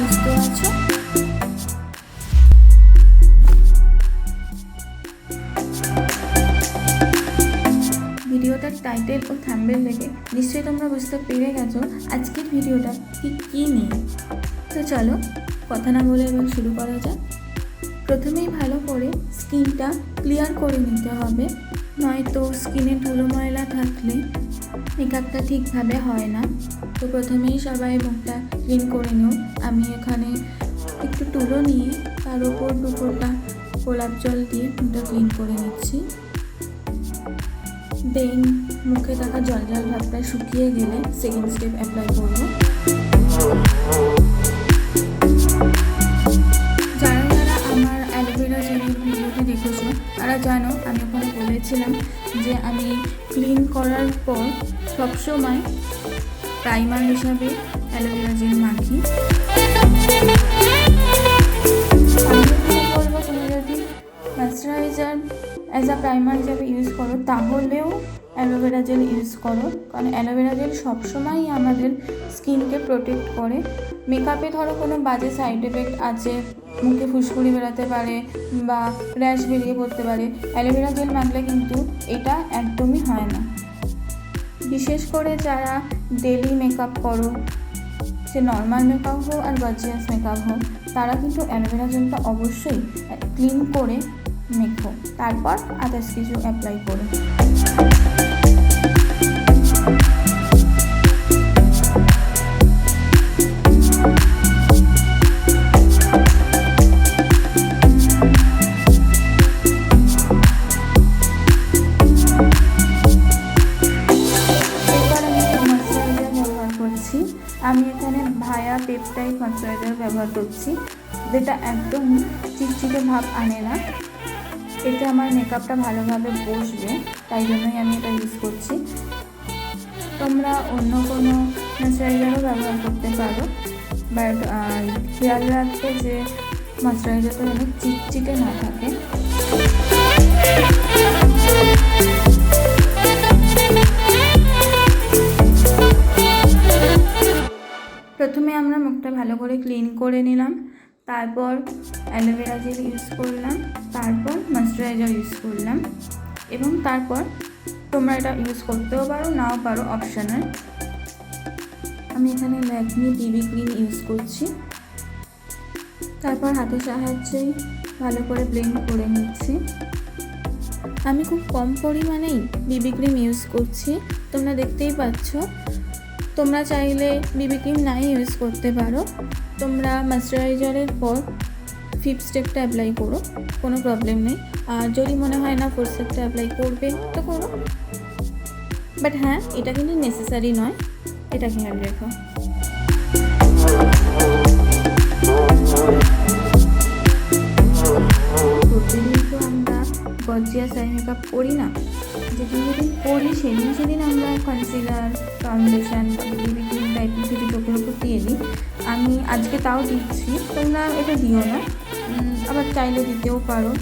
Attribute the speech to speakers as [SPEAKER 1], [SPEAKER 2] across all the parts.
[SPEAKER 1] সুস্থ আছো। ভিডিওটার টাইটেল ও থাম্বনেল দেখে নিশ্চয়ই তোমরা বুঝতে পেরে গেছো আজকের ভিডিওটা কি নিয়ে। তো চলো কথা না বলে এবার শুরু করা যাক। প্রথমেই ভালো করে স্কিনটা ক্লিয়ার করে নিতে হবে, নয়তো স্কিনে ধুলো ময়লা থাকলে মেকআপটা ঠিকভাবে হয় না। তো প্রথমেই সবাই মুখটা ক্লিন করে নিও। আমি এখানে একটু তুলো নিয়ে তার উপর 2 ফোঁটা গোলাপ জল দিয়ে মুখটা ক্লিন করে নিচ্ছি। দেন মুখে থাকা জল ভাবটা শুকিয়ে গেলে সেকেন্ড স্টেপ অ্যাপ্লাই করব। যারা আমার অ্যালোভেরা জেলের ভিডিওটি দেখেছো তারা জানো আমি ওখানে বলেছিলাম যে আমি ক্লিন করার পর সবসময় প্রাইমার হিসাবে অ্যালোভেরা জেল মাখি। বলবো তুমি যদি ময়েশ্চারাইজার অ্যাজ আ প্রাইমার হিসাবে ইউজ করো তাহলেও অ্যালোভেরা জেল ইউজ করো, কারণ অ্যালোভেরা জেল সবসময়ই আমাদের স্কিনকে প্রোটেক্ট করে। মেকআপে ধরো কোনো বাজে সাইড এফেক্ট আছে, মুখে ফুসকুড়ি বেরোতে পারে বা র্যাশ বেরিয়ে পড়তে পারে, অ্যালোভেরা জেল মাখলে কিন্তু এটা একদমই হয় না। বিশেষ করে যারা ডেলি মেকআপ করো, সে নর্মাল মেকআপ হোক আর গর্জিয়াস মেকআপ হোক, তারা কিন্তু অ্যালোভেরা জেলটা অবশ্যই ক্লিন করে মেখো, তারপর আদার্স কিছু অ্যাপ্লাই করো। আমি এখানে 𝗵𝚱𝗕𝗏 ময়েশ্চারাইজার ব্যবহার করছি, যেটা একদম চিটচিটে ভাব আনে না। এতে আমার মেকআপটা ভালোভাবে বসবে, তাই জন্যই আমি এটা ইউজ করছি। তোমরা অন্য কোনো ময়েশ্চারাইজারও ব্যবহার করতে পারো, বাট খেয়াল রাখবে যে ময়েশ্চারাইজারটা যেন চিটচিটে না থাকে। প্রথমে আমরা মুখটা ভালো করে ক্লিন করে নিলাম, তারপর অ্যালোভেরা জেল ইউজ করলাম, তারপর ময়েশ্চারাইজার ইউজ করলাম, এবং তারপর তোমরা এটা ইউজ করতেও পারো নাও পারো, অপশনাল। আমি এখানে ল্যাকমি BB ক্রিম ইউজ করছি, তারপর হাতের সাহায্যেই ভালো করে ব্লেন্ড করে নিচ্ছি। আমি খুব কম পরিমাণেই BB ক্রিম ইউজ করছি, তোমরা দেখতেই পাচ্ছ। তোমরা চাইলে BB ক্রিম নাই ইউজ করতে পারো, তোমরা ময়েশ্চারাইজারের পর 5th স্টেপটা অ্যাপ্লাই করো, কোনো প্রবলেম নেই। আর যদি মনে হয় না 4th স্টেপটা অ্যাপ্লাই করবে তো করো, বাট হ্যাঁ, এটা কিন্তু নেসেসারি নয়, এটা খেয়াল রেখো। প্রতিদিন তো আমরা গর্জিয়াস আই মেকআপ করি না, যেদিন করি সেদিন আমরা কনসিলার, ফাউন্ডেশন বা BB ক্রিম টাইপের কিছু চোখের উপর দিয়ে দিই। আমি আজকে তাও দিচ্ছি, তোমরা এটা দিও না, আবার চাইলে দিতেও পারো।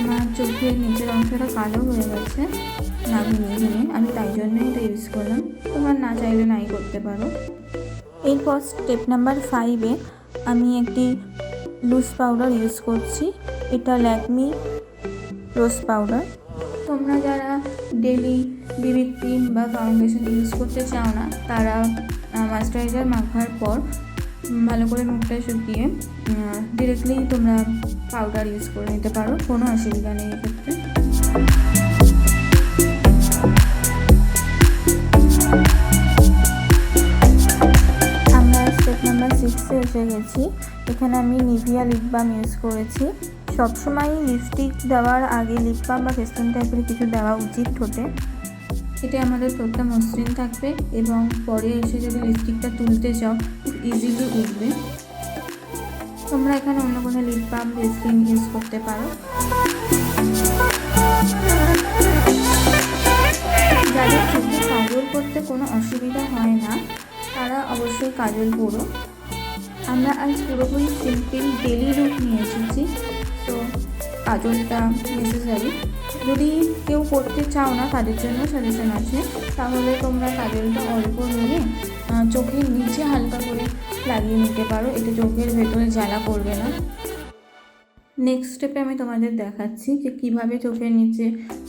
[SPEAKER 1] আমার চোখের নিচের অংশটা কালো হয়ে গেছে না ভিঙে, আমি তাই জন্যই এটা ইউজ করলাম, তোমার না চাইলে নাই করতে পারো। এরপর স্টেপ নাম্বার 5-এ আমি একটি লুজ পাউডার ইউজ করছি, এটা ল্যাকমি রোজ পাউডার। তোমরা যারা ডেলি BB ক্রিম বা ফাউন্ডেশন ইউজ করতে চাও না, তারা ময়েশ্চারাইজার মাখার পর ভালো করে মুখটা শুকিয়ে ডিরেক্টলি তোমরা পাউডার ইউজ করে নিতে পারো, কোনো অসুবিধা নেই এক্ষেত্রে। আমরা স্টেপ নাম্বার 6-এ এসে গেছি। এখানে আমি নিভিয়া লিপ বাম ইউজ করেছি। সবসময়ই লিপস্টিক দেওয়ার আগে লিপ বাম বা ফেস্টুন টাইপের কিছু দেওয়া উচিত ঠোঁটে, এতে আমাদের ঠোঁটটা মসৃণ থাকবে এবং পরে এসে যদি লিপস্টিকটা তুলতে চাও খুব ইজিলি উঠবে। তোমরা এখানে অন্য কোনো লিপ বাম ভেসলিন ইউজ করতে পারো। যাদের চোখে কাজল করতে কোনো অসুবিধা হয় না তারা অবশ্যই কাজল পরো। আমরা আজ পুরোপুরি সিম্পল ডেলি লুক নিয়ে এসেছি, তো কাজলটা নেসেসারি। যদি কেউ করতে চাও না তাদের জন্য সাজেশন আছে, তাহলে তোমরা কাজলটা অল্প নিয়ে চোখের নিচে হালকা করে লাগিয়ে নিতে পারো, এতে চোখের ভেতরে জ্বালা করবে না। নেক্সট স্টেপে আমি তোমাদের দেখাচ্ছি যে কীভাবে চোখের নিচে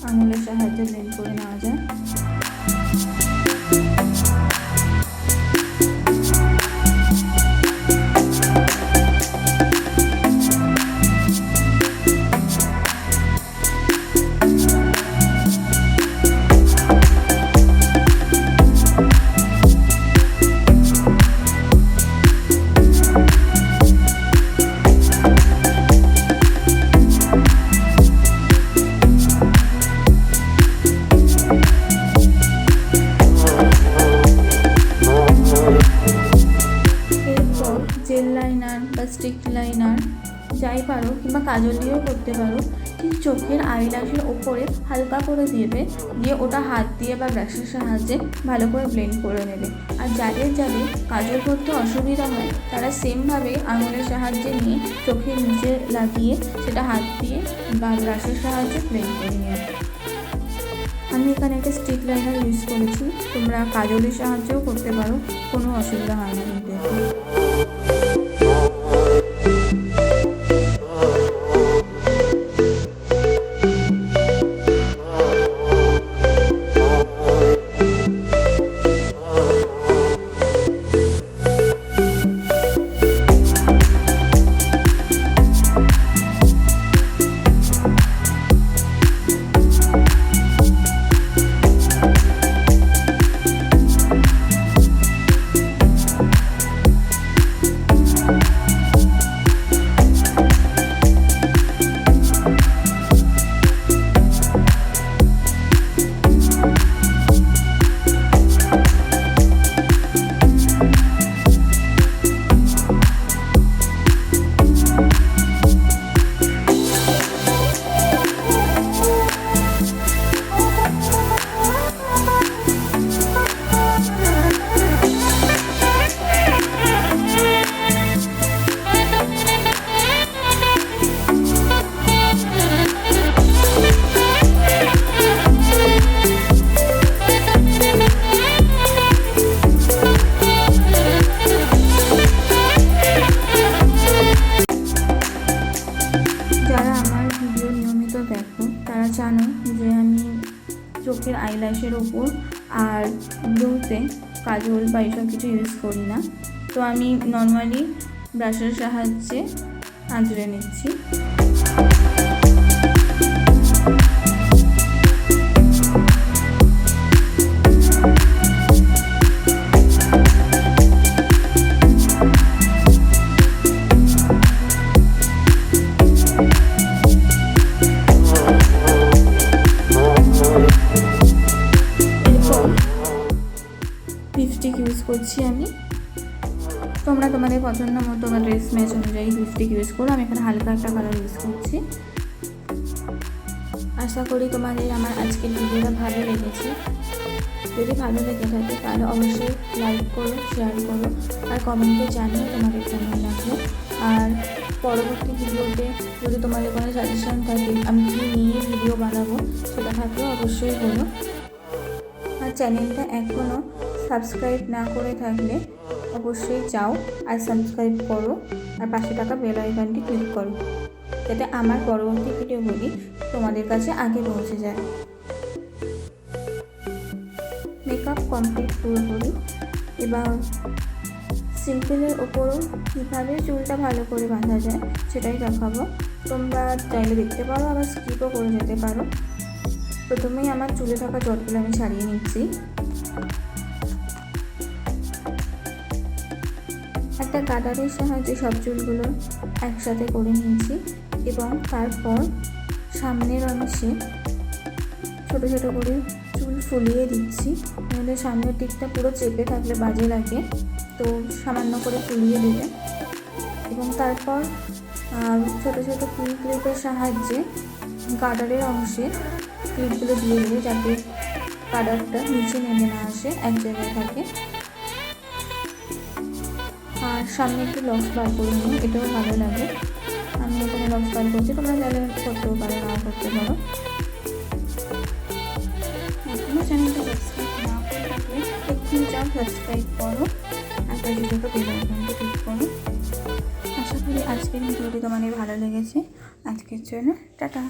[SPEAKER 1] আঙুলের সাহায্যে ব্লেন্ড করে নেওয়া যায়। জেল লাইনার বা স্টিক লাইনার যাই পারো কিংবা কাজল দিয়েও করতে পারো, ঠিক চোখের আইল্যাশের ওপরে হালকা করে দিয়ে ওটা হাত দিয়ে বা ব্রাশের সাহায্যে ভালো করে ব্লেন্ড করে নেবে। আর যাদের কাজল করতে অসুবিধা হয় তারা সেমভাবে আঙুলের সাহায্যে নিয়ে চোখের নিচে লাগিয়ে সেটা হাত দিয়ে বা ব্রাশের সাহায্যে ব্লেন্ড করে নেবে। আমি এখানে একটা স্টিক লাইনার ইউজ করেছি, তোমরা কাজলের সাহায্যেও করতে পারো, কোনো অসুবিধা হয় না কিন্তু। জানো যে আমি চোখের আইল্যাশের ওপর আর ব্লুতে কাজল বা এইসব কিছু ইউজ করি না, তো আমি নর্মালি ব্রাশের সাহায্যে আঁচড়ে নিচ্ছি। লিপস্টিক ইউজ করছি আমি, তোমরা তোমাদের পছন্দ মতো বা ড্রেস ম্যাচ অনুযায়ী লিপস্টিক ইউজ করো। আমি এখানে হালকা একটা কালার ইউজ করছি। আশা করি তোমাদের আমার আজকের ভিডিওটা ভালো লেগেছে। যদি ভালো লেগে থাকে তাহলে অবশ্যই লাইক করো, শেয়ার করো আর কমেন্টে জানিও তোমাদের কেমন লাগলো। আর পরবর্তী ভিডিওতে যদি তোমাদের কোনো সাজেশন থাকে আমি কী নিয়ে ভিডিও বানাবো সেটা থাকলেও অবশ্যই বলো। আর চ্যানেলটা এখনও সাবস্ক্রাইব না করে থাকলে অবশ্যই যাও আর সাবস্ক্রাইব করো আর পাশে থাকা বেল আইকনটি ক্লিক করো, যাতে আমার পরবর্তী ভিডিওগুলি তোমাদের কাছে আগে পৌঁছে যায়। মেকআপ কমপ্লিট পুরোপুরি। এবার সিম্পলের ওপরও কীভাবে চুলটা ভালো করে বাঁধা যায় সেটাই দেখাবো। তোমরা চাইলে দেখতে পারো, আবার স্কিপও করে যেতে পারো। প্রথমেই আমার চুলে থাকা জটগুলো আমি ছাড়িয়ে নিচ্ছি। একটা কাটারের সাহায্যে সব চুলগুলো একসাথে করে নিয়েছি এবং তারপর সামনের অংশে ছোটো ছোটো করে চুল ফুলিয়ে দিচ্ছি, নাহলে সামনের দিকটা পুরো চেপে থাকলে বাজে লাগে, তো সামান্য করে ফুলিয়ে দেবে। এবং তারপর ছোটো ছোটো ক্লিপের সাহায্যে কাটারের অংশে ক্লিপগুলো দিয়ে দেবে, যাতে কাটারটা নিচে নেমে না আসে, এক জায়গায় থাকে। আর সামনে একটু লক্স বার করে নিই, এটাও ভালো লাগে। আমি এখানে লক্স বার করছি, তোমরা চাইলে করতেও পারো, নাও করতে পারো। এখনও চ্যানেলটা সাবস্ক্রাইব না করে থাকলে এক্ষুনি যাও সাবস্ক্রাইব করো আর পাশে বেল আইকনটি আশা করি আজকের ভিডিওটি তোমাদের ভালো লেগেছে। আজকের জন্য টাটা।